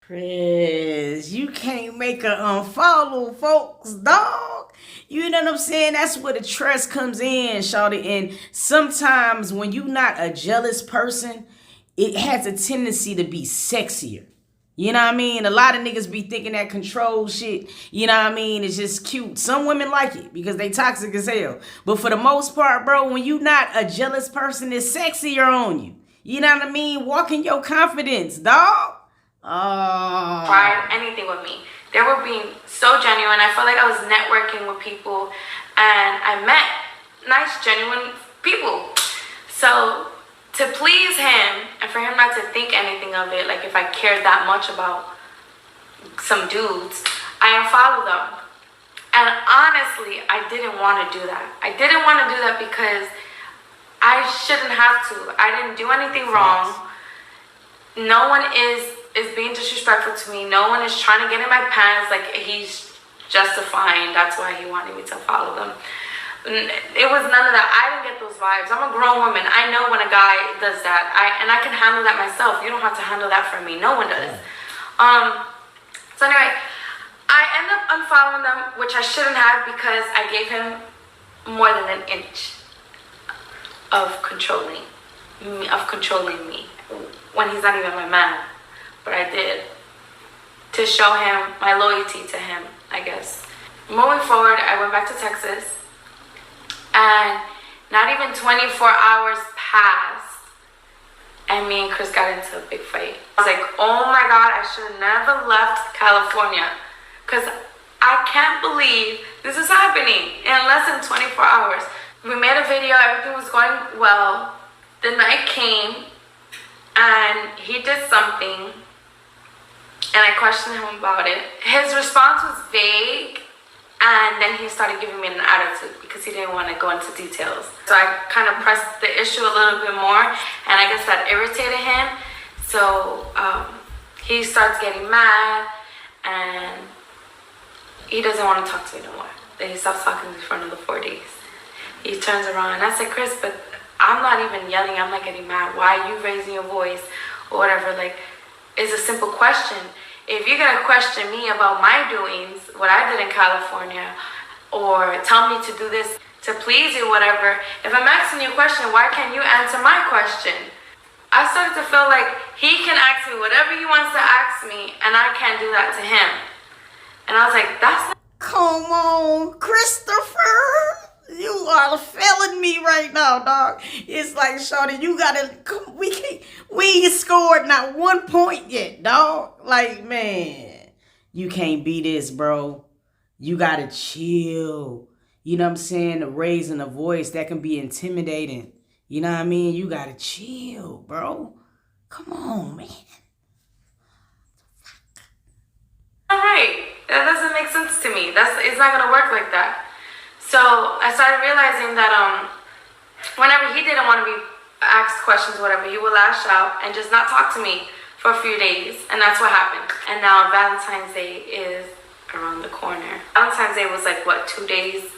Chris, you can't make a unfollow folks, dog. You know what I'm saying? That's where the trust comes in, shawty. And sometimes when you're not a jealous person, it has a tendency to be sexier. You know what I mean? A lot of niggas be thinking that control shit, you know what I mean, it's just cute. Some women like it because they toxic as hell. But for the most part, bro, when you not a jealous person, it's sexier on you. You know what I mean? Walk in your confidence, dog. Oh. Tried anything with me. They were being so genuine. I felt like I was networking with people and I met nice, genuine people. So to please him and for him not to think anything of it, like if I cared that much about some dudes, I unfollowed them. And honestly, I didn't want to do that. I didn't want to do that because I shouldn't have to. I didn't do anything wrong. No one is being disrespectful to me. No one is trying to get in my pants. Like, he's justifying that's why he wanted me to follow them. It was none of that. I didn't get those vibes. I'm a grown woman. I know when a guy does that. And I can handle that myself. You don't have to handle that for me. No one does. So anyway, I ended up unfollowing them, which I shouldn't have because I gave him more than an inch of controlling me when he's not even my man. But I did to show him my loyalty to him, I guess. Moving forward, I went back to Texas and not even 24 hours passed and me and Chris got into a big fight. I was like, oh my God, I should have never left California because I can't believe this is happening in less than 24 hours. We made a video, everything was going well. The night came and he did something and I questioned him about it. His response was vague and then he started giving me an attitude because he didn't want to go into details. So I kind of pressed the issue a little bit more and I guess that irritated him. So he starts getting mad and he doesn't want to talk to me no more. Then he stops talking to me for another 4 days. He turns around and I said, Chris, but I'm not even yelling, I'm not getting mad. Why are you raising your voice or whatever? Like, it's a simple question. If you're gonna question me about my doings, what I did in California, or tell me to do this to please you, whatever, if I'm asking you a question, why can't you answer my question? I started to feel like he can ask me whatever he wants to ask me, and I can't do that to him. And I was like, that's not... Come on, Christopher. You are failing me right now, dog. It's like, shawty, you gotta, we ain't scored not 1 point yet, dog. Like, man, you can't be this, bro. You gotta chill. You know what I'm saying? The raising a voice, that can be intimidating. You know what I mean? You gotta chill, bro. Come on, man. All right, that doesn't make sense to me. It's not gonna work like that. So I started realizing that whenever he didn't want to be asked questions or whatever, he would lash out and just not talk to me for a few days. And that's what happened. And now Valentine's Day is around the corner. Valentine's Day was like, what, 2 days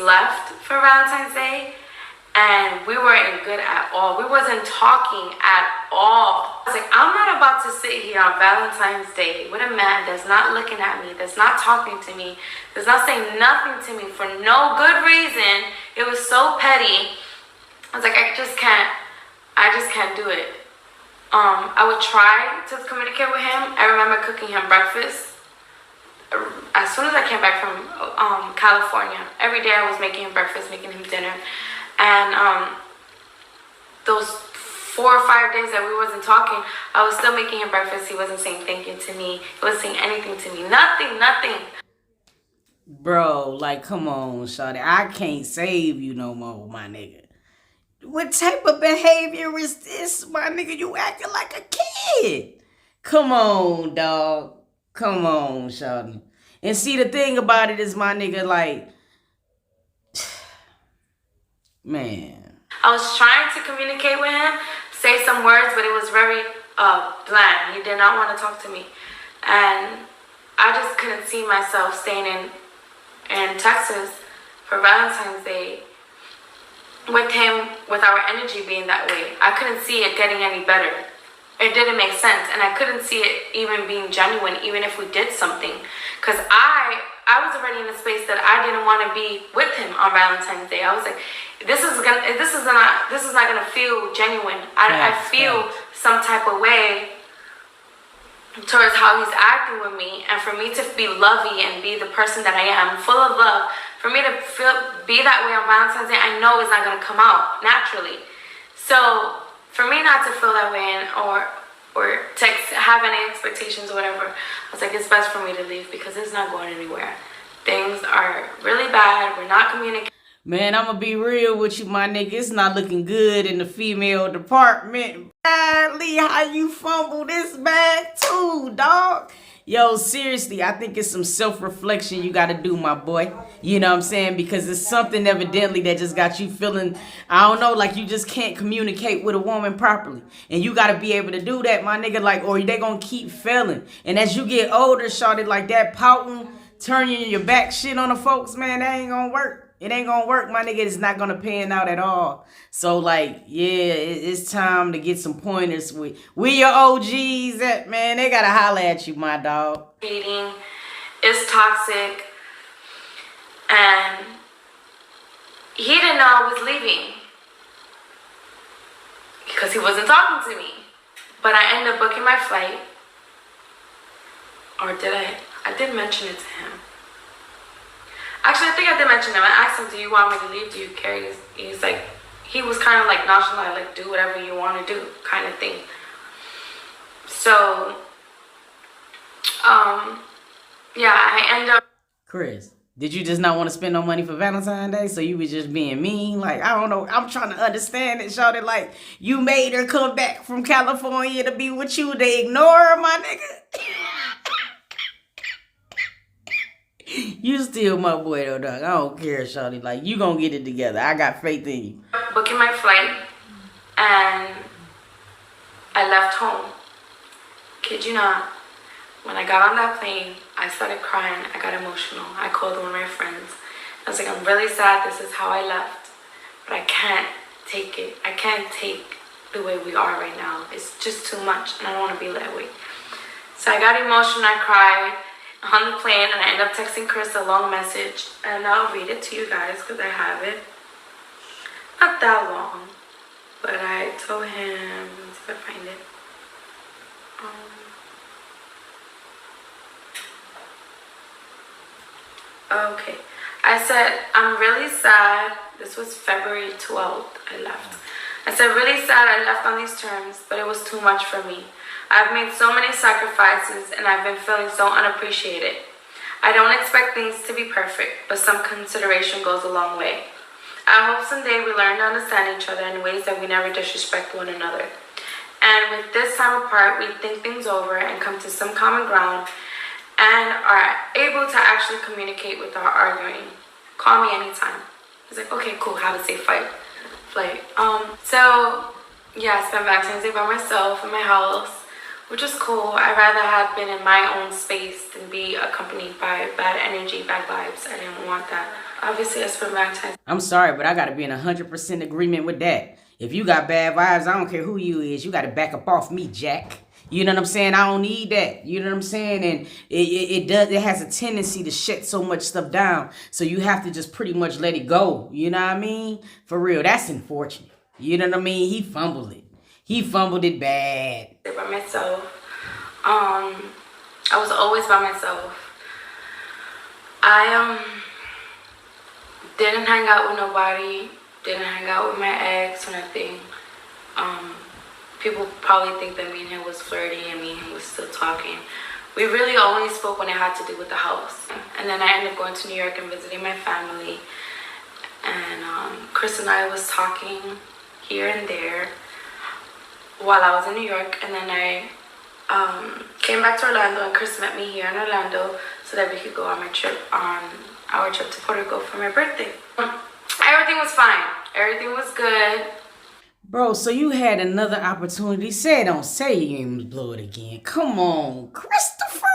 left for Valentine's Day? And we weren't good at all. We wasn't talking at all. I was like, I'm not about to sit here on Valentine's Day with a man that's not looking at me, that's not talking to me, that's not saying nothing to me for no good reason. It was so petty. I was like, I just can't do it. I would try to communicate with him. I remember cooking him breakfast. As soon as I came back from California, every day I was making him breakfast, making him dinner. And those 4 or 5 days that we wasn't talking, I was still making him breakfast. He wasn't saying thank you to me. He wasn't saying anything to me. Nothing. Bro, like, come on, shawty. I can't save you no more, my nigga. What type of behavior is this, my nigga? You acting like a kid. Come on, dog. Come on, shawty. And see, the thing about it is, my nigga, like... Man. I was trying to communicate with him, say some words, but it was very bland. He did not want to talk to me. And I just couldn't see myself staying in Texas for Valentine's Day with him, with our energy being that way. I couldn't see it getting any better. it didn't make sense, and I couldn't see it even being genuine, even if we did something, because I was already in a space that I didn't want to be with him on Valentine's Day. I was like, this is not gonna feel genuine. I feel some type of way towards how he's acting with me, and for me to be lovey and be the person that I am, full of love, for me to be that way on Valentine's Day, I know it's not gonna come out naturally. So for me not to feel that way or to have any expectations or whatever, I was like, it's best for me to leave because it's not going anywhere. Things are really bad. We're not communicating. Man, I'm gonna be real with you, my nigga. It's not looking good in the female department. Badly, how you fumble this bag too, dog? Yo, seriously, I think it's some self-reflection you gotta do, my boy. You know what I'm saying? Because it's something evidently that just got you feeling, I don't know, like you just can't communicate with a woman properly. And you gotta be able to do that, my nigga, like, or they gonna keep failing. And as you get older, shawty, like that pouting, turning your back shit on the folks, man, that ain't gonna work. It ain't gonna work, my nigga. It's not gonna pan out at all. So, like, yeah, it's time to get some pointers with where your OGs at, man. They gotta holler at you, my dog. Dating is toxic, and he didn't know I was leaving because he wasn't talking to me. But I ended up booking my flight, or did I? I did mention it to him. Actually, I think I did mention him. I asked him, do you want me to leave? Do you care? He's like, he was kind of like nonchalant, like, do whatever you want to do kind of thing. So, yeah, I end up. Chris, did you just not want to spend no money for Valentine's Day? So you was just being mean? Like, I don't know. I'm trying to understand it, shawty. Like, you made her come back from California to be with you. They ignore her, my nigga. You still my boy though, dog. I don't care, shawty. Like, you gonna get it together. I got faith in you. Booking my flight, and I left home. Kid you not. When I got on that plane, I started crying. I got emotional. I called one of my friends. I was like, I'm really sad. This is how I left. But I can't take it. I can't take the way we are right now. It's just too much, and I don't want to be that way. So I got emotional. I cried on the plane, and I ended up texting Chris a long message, and I'll read it to you guys because I have it. Not that long, but I told him, let's see if I find it. Okay, I said, I'm really sad. This was February 12th I left. I said, really sad I left on these terms, but it was too much for me. I've made so many sacrifices, and I've been feeling so unappreciated. I don't expect things to be perfect, but some consideration goes a long way. I hope someday we learn to understand each other in ways that we never disrespect one another. And with this time apart, we think things over and come to some common ground and are able to actually communicate without arguing. Call me anytime. He's like, okay, cool, have a safe flight. So, yeah, I spent Valentine's Day by myself in my house, which is cool. I'd rather have been in my own space than be accompanied by bad energy, bad vibes. I didn't want that. Obviously, I spent Valentine's. I'm sorry, but I gotta be in 100% agreement with that. If you got bad vibes, I don't care who you is. You gotta back up off me, Jack. You know what I'm saying? I don't need that. You know what I'm saying? And it has a tendency to shut so much stuff down. So you have to just pretty much let it go. You know what I mean? For real, that's unfortunate. You know what I mean? He fumbled it. He fumbled it bad. By myself. I was always by myself. I didn't hang out with nobody. Didn't hang out with my ex or nothing. People probably think that me and him was flirty and me and him was still talking. We really only spoke when it had to do with the house. And then I ended up going to New York and visiting my family. And Chris and I was talking here and there while I was in New York. And then I came back to Orlando, and Chris met me here in Orlando so that we could go on our trip to Puerto Rico for my birthday. Everything was fine. Everything was good. Bro, so you had another opportunity. Say it, don't say you ain't blow it again. Come on, Christopher.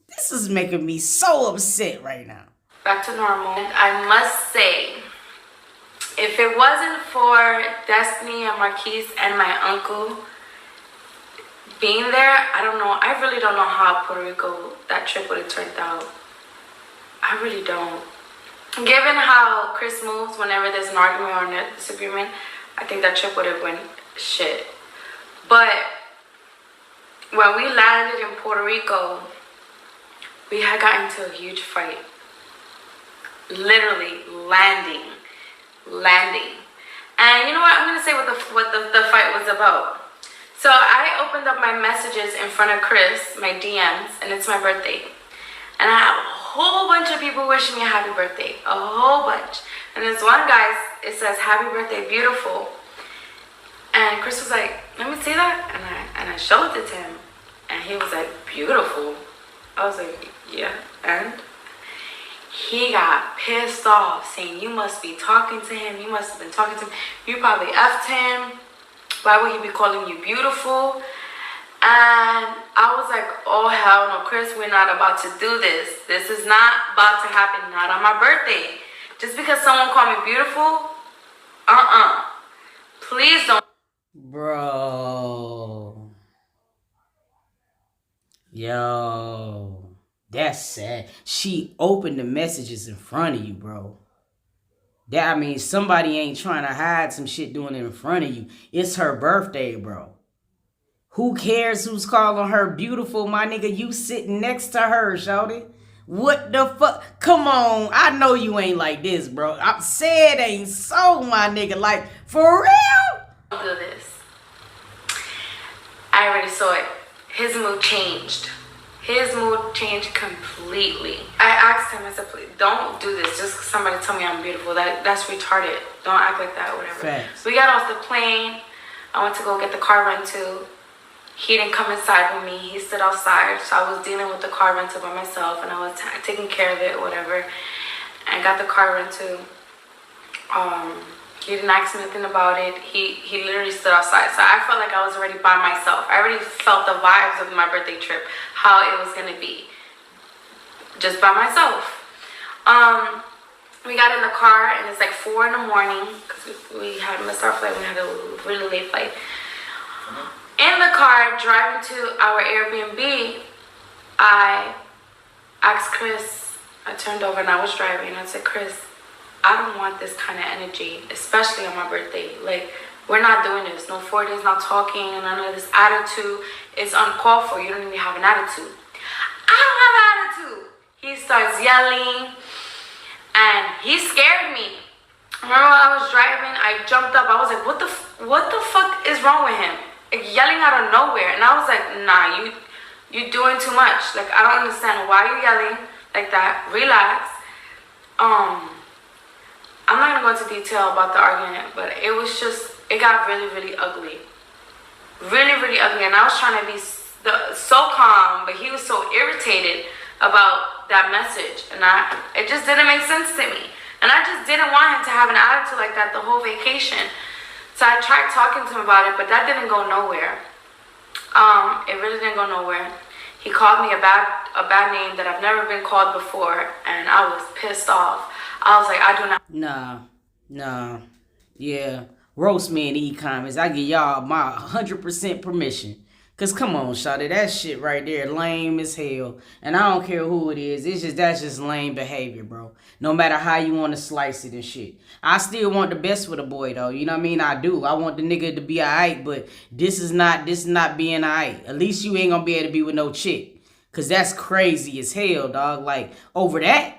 This is making me so upset right now. Back to normal. And I must say, if it wasn't for Destiny and Marquise and my uncle, being there, I don't know. I really don't know how Puerto Rico, that trip would have turned out. I really don't. Given how Chris moves whenever there's an argument or a disagreement, I think that trip would have went shit. But when we landed in Puerto Rico, we had gotten into a huge fight. Literally landing. And you know what? I'm gonna say what the fight was about. So I opened up my messages in front of Chris, my DMs, and it's my birthday. And I have a whole bunch of people wishing me a happy birthday. A whole bunch. And this one guy, it says, "Happy birthday, beautiful." And Chris was like, "Let me see that." And I showed it to him. And he was like, "Beautiful." I was like, "Yeah, and?" He got pissed off, saying, "You must be talking to him. You must have been talking to him. You probably effed him. Why would he be calling you beautiful?" And I was like, "Oh, hell no, Chris, we're not about to do this. This is not about to happen, not on my birthday. Just because someone called me beautiful, please don't." Bro. Yo. That's sad. She opened the messages in front of you, bro. That, I mean, somebody ain't trying to hide some shit doing it in front of you. It's her birthday, bro. Who cares who's calling her beautiful, my nigga? You sitting next to her, shawty. What the fuck? Come on. I know you ain't like this, bro. I said ain't so, my nigga. Like, for real? Don't do this. I already saw it. His mood changed. His mood changed completely. I asked him, I said, "Please don't do this just 'cause somebody told me I'm beautiful. That's retarded. Don't act like that," whatever. Facts. We got off the plane. I went to go get the car rental. He didn't come inside with me. He stood outside. So I was dealing with the car rental by myself, and I was taking care of it, whatever. I got the car rental. He didn't ask me nothing about it. He literally stood outside. So I felt like I was already by myself. I already felt the vibes of my birthday trip, how it was gonna be. Just by myself. We got in the car and it's like 4 in the morning because we had missed our flight. We had a really late flight. In the car, driving to our Airbnb, I asked Chris, I turned over and I was driving, and I said, "Chris, I don't want this kind of energy, especially on my birthday. Like, we're not doing this. No 4 days, not talking, and none of this attitude is uncalled for. You don't even have an attitude." I don't have an attitude. He starts yelling, and he scared me. Remember when I was driving, I jumped up. I was like, what the fuck is wrong with him? Like, yelling out of nowhere. And I was like, "Nah, you doing too much. Like, I don't understand why you're yelling like that. Relax." I'm not gonna go into detail about the argument, but it was just, it got really, really ugly. Really, really ugly. And I was trying to be so calm, but he was so irritated about that message. And it just didn't make sense to me. And I just didn't want him to have an attitude like that the whole vacation. So I tried talking to him about it, but that didn't go nowhere. It really didn't go nowhere. He called me a bad name that I've never been called before, and I was pissed off. I was like, I do not. Nah. Yeah. Roast me in the comments. I give y'all my 100% permission. Cause come on, shawty, that shit right there, lame as hell. And I don't care who it is. That's just lame behavior, bro. No matter how you want to slice it and shit. I still want the best for the boy though. You know what I mean? I do. I want the nigga to be alright, but this is not being alright. At least you ain't gonna be able to be with no chick. Cause that's crazy as hell, dog. Like, over that.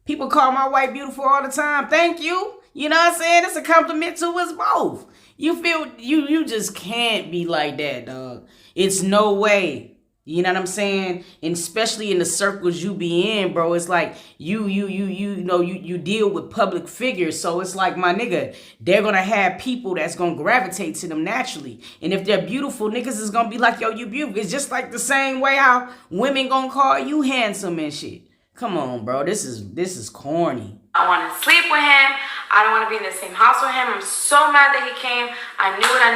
People call my wife beautiful all the time. Thank you. You know what I'm saying? It's a compliment to us both. You feel, you just can't be like that, dog. It's no way. You know what I'm saying? And especially in the circles you be in, bro. It's like you deal with public figures. So it's like, my nigga, they're going to have people that's going to gravitate to them naturally. And if they're beautiful, niggas is going to be like, yo, you beautiful. It's just like the same way how women going to call you handsome and shit. Come on, bro. This is corny. I want to sleep with him. I don't want to be in the same house with him. I'm so mad that he came. I knew it. I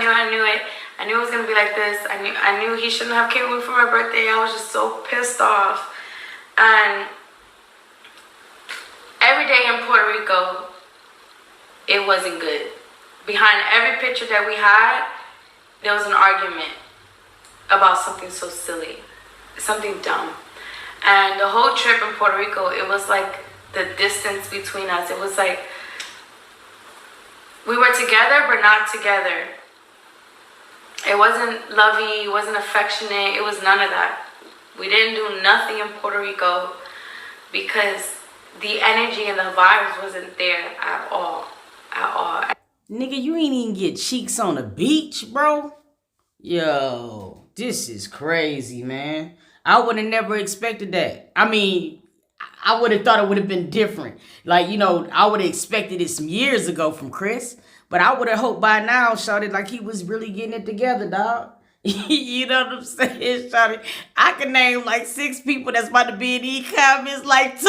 knew it was going to be like this. I knew he shouldn't have came with me for my birthday. I was just so pissed off. And every day in Puerto Rico, it wasn't good. Behind every picture that we had, there was an argument about something so silly, something dumb. And the whole trip in Puerto Rico, it was like the distance between us. It was like we were together but not together. It wasn't lovey, it wasn't affectionate, it was none of that. We didn't do nothing in Puerto Rico because the energy and the vibes wasn't there at all. At all. Nigga, you ain't even get cheeks on the beach, bro. Yo, this is crazy, man. I would have never expected that. I mean, I would have thought it would have been different. Like, you know, I would have expected it some years ago from Chris. But I would have hoped by now, shawty, like he was really getting it together, dog. You know what I'm saying, shawty? I can name like 6 people that's about to be in these comments, like 2.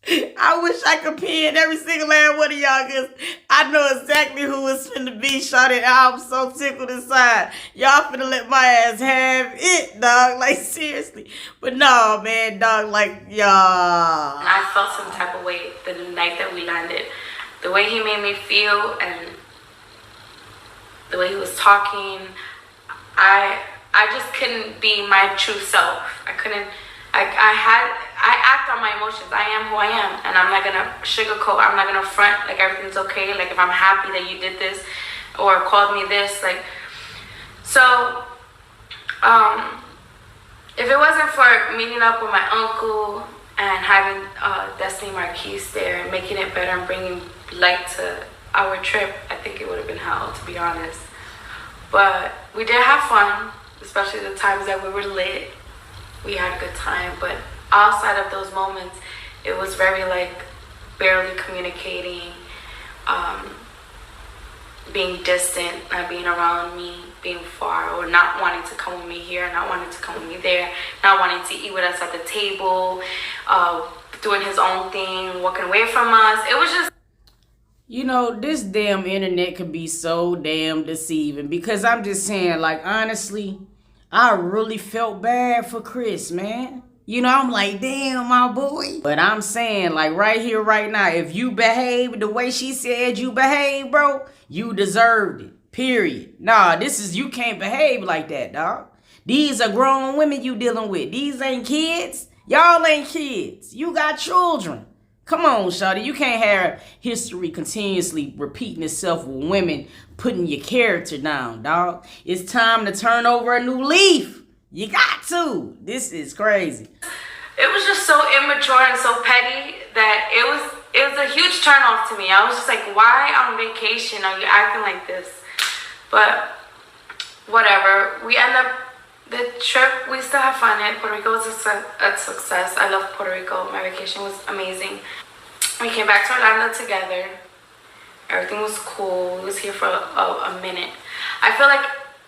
I wish I could pin every single last one of y'all, because I know exactly who it's finna be, shawty. I'm so tickled inside. Y'all finna let my ass have it, dog. Like, seriously. But no, man, dog, like, y'all. I felt some type of way the night that we landed. The way he made me feel and the way he was talking, I just couldn't be my true self. I act on my emotions. I am who I am, and I'm not gonna sugarcoat. I'm not gonna front like everything's okay. Like if I'm happy that you did this or called me this, like so. If it wasn't for meeting up with my uncle and having Destiny Marquise there and making it better and bringing light to our trip, I think it would have been hell, to be honest. But we did have fun, especially the times that we were lit. We had a good time, but outside of those moments, it was very like barely communicating, being distant, not being around me, being far, or not wanting to come with me here, not wanting to come with me there, not wanting to eat with us at the table, doing his own thing, walking away from us. It was just, you know, this damn internet can be so damn deceiving, because I'm just saying, like, honestly, I really felt bad for Chris, man. You know, I'm like, damn, my boy. But I'm saying, like, right here, right now, if you behave the way she said you behave, bro, you deserved it. Period. Nah, you can't behave like that, dog. These are grown women you dealing with. These ain't kids. Y'all ain't kids. You got children. Come on, shawty. You can't have history continuously repeating itself with women putting your character down, dog. It's time to turn over a new leaf. You got to. This is crazy. It was just so immature and so petty that it was a huge turn off to me. I was just like, why on vacation are you acting like this? But whatever. We end up the trip. We still have fun. Puerto Rico was a success. I love Puerto Rico. My vacation was amazing. We came back to Orlando together. Everything was cool. We was here for a minute. I feel like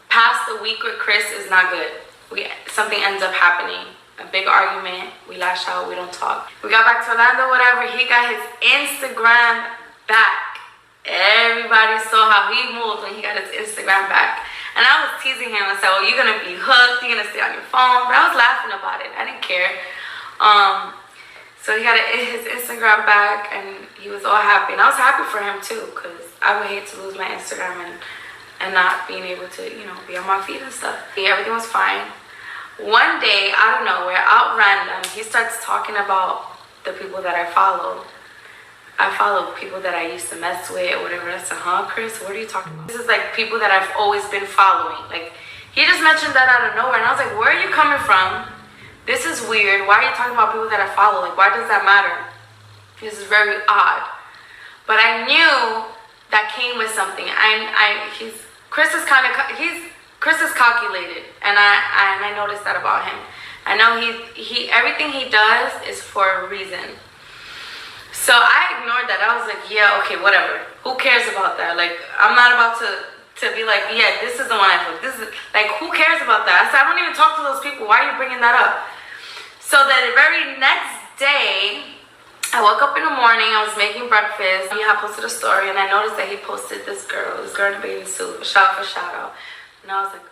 past the week with Chris is not good. Something ends up happening. A big argument. We lash out. We don't talk. We got back to Orlando, whatever. He got his Instagram back. Everybody saw how he moved when he got his Instagram back. And I was teasing him. I said, well, you're going to be hooked. You're going to stay on your phone. But I was laughing about it. I didn't care. So he got his Instagram back, and he was all happy. And I was happy for him, too, because I would hate to lose my Instagram and not being able to, you know, be on my feet and stuff. Everything was fine. One day, out of nowhere, out random, he starts talking about the people that I follow. I follow people that I used to mess with or whatever. I said, huh, Chris? What are you talking about? This is like people that I've always been following. Like, he just mentioned that out of nowhere. And I was like, where are you coming from? This is weird. Why are you talking about people that I follow? Like, why does that matter? This is very odd. But I knew that came with something. Chris is calculated, and I noticed that about him. I know he everything he does is for a reason. So I ignored that. I was like, yeah, okay, whatever. Who cares about that? Like, I'm not about to be like, yeah, this is the one I took. This is like, who cares about that? I said, I don't even talk to those people. Why are you bringing that up? So the very next day, I woke up in the morning, I was making breakfast. He had posted a story, and I noticed that he posted this girl in a bathing suit, shout out. And I was like,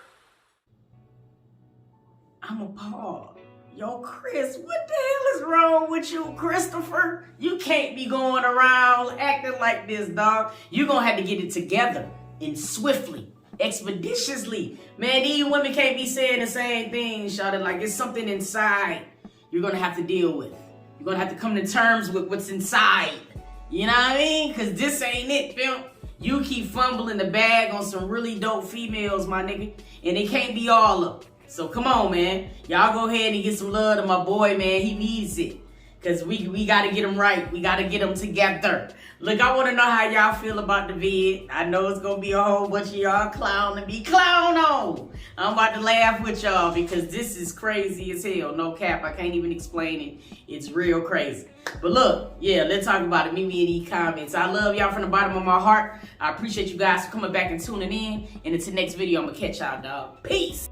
I'm appalled. Yo, Chris, what the hell is wrong with you, Christopher? You can't be going around acting like this, dog. You're going to have to get it together and swiftly, expeditiously. Man, these women can't be saying the same thing, shawty. Like, it's something inside you're going to have to deal with. You're going to have to come to terms with what's inside. You know what I mean? Because this ain't it, Phil. You keep fumbling the bag on some really dope females, my nigga. And it can't be all of them. So come on, man. Y'all go ahead and get some love to my boy, man. He needs it. Because we got to get him right. We got to get him together. Look, I want to know how y'all feel about the vid. I know it's going to be a whole bunch of y'all clowning me. Clown on! I'm about to laugh with y'all because this is crazy as hell. No cap. I can't even explain it. It's real crazy. But look, yeah, let's talk about it. Meet me in these comments. I love y'all from the bottom of my heart. I appreciate you guys for coming back and tuning in. And until next video, I'm going to catch y'all, dog. Peace!